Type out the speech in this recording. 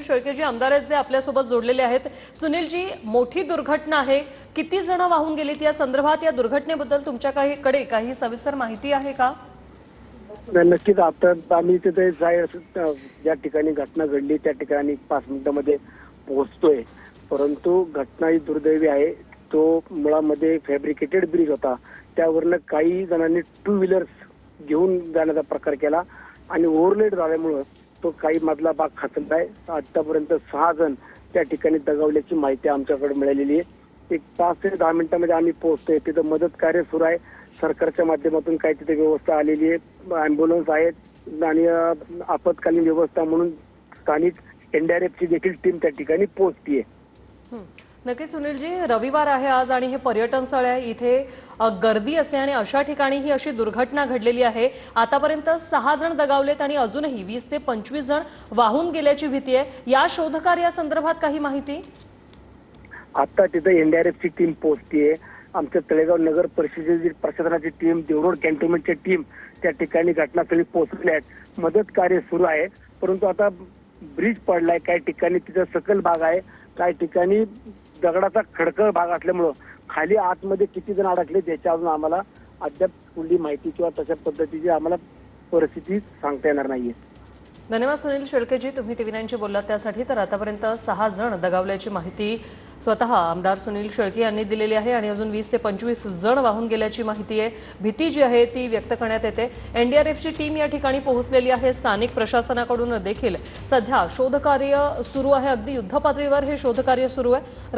शेळकेजी आमदार आहेत जे आपल्यासोबत जोडलेले आहेत। सुनीलजी, मोठी दुर्घटना आहे, किती जण वाहून गेलीत या संदर्भात, या दुर्घटनेबद्दल तुमच्याकडे काही सविस्तर माहिती आहे का? नक्कीच आता आम्ही तिथे ज्या ठिकाणी घटना घडली त्या ठिकाणी 5 मिनिटांमध्ये पोहोचतोय, परंतु घटना ही दुर्दैवी आहे। तो मुळामध्ये फॅब्रिकेटेड ब्रिज होता, त्यावरनं काही जणांनी 2 व्हीलर्स घेऊन जाण्याचा प्रकार केला आणि ओव्हरलोड झाल्यामुळं तो काही मधला भाग खचलाय। आतापर्यंत 6 जण त्या ठिकाणी दगावल्याची माहिती आमच्याकडे मिळालेली आहे। एक 5 ते 10 मिनिटांमध्ये आम्ही पोहोचतोय, तिथं मदत कार्य सुरू आहे। सरकारच्या माध्यमातून काही तिथे व्यवस्था आलेली आहे, अँब्युलन्स आहेत आणि आपत्कालीन व्यवस्था म्हणून स्थानिक एनडीआरएफची देखील टीम त्या ठिकाणी पोहोचतीये। नक्की सुनीलजी, रविवार आहे आज आणि हे पर्यटन स्थळ आहे, इथे गर्दी असते आणि अशा ठिकाणी ही अशी दुर्घटना घडलेली आहे। आतापर्यंत 6 जण दगावलेत आणि अजूनही 20 ते 25 जण वाहून गेल्याची भीती आहे। या शोधकार्यासंदर्भात काही माहिती? आता तिथे एनडीआरएफची टीम पोहोचतीये, आमच्या तळेगाव नगर परिषदेची प्रशासनाची टीम, देवरोड कॅन्टोन्मेंटची टीम त्या ठिकाणी घटनास्थळी पोहोचले आहेत। मदत कार्य सुरू आहे, परंतु आता ब्रिज पडलाय, काही ठिकाणी तिचा सकल भाग आहे, काही ठिकाणी दगडाचा खडखड भाग असल्यामुळं खाली आतमध्ये किती जण अडकले त्याच्या अजून आम्हाला अद्याप पुढली माहिती किंवा तशा पद्धतीची आम्हाला परिस्थिती सांगता येणार नाहीये। धन्यवाद सुनील शेळकेजी, तुम्ही TV9 शी बोललात त्यासाठी। तर आतापर्यंत 6 जण दगावल्याची माहिती स्वतः आमदार सुनील शेळके यांनी दिलेली आहे आणि अजून 20 ते 25 जण वाहून गेल्याची माहिती आहे। भीती जी आहे ती व्यक्त करण्यात येते। एनडीआरएफची टीम या ठिकाणी पोहोचलेली आहे, स्थानिक प्रशासनाकडून देखील सध्या शोधकार्य सुरू आहे, अगदी युद्धपातळीवर हे शोधकार्य सुरू आहे।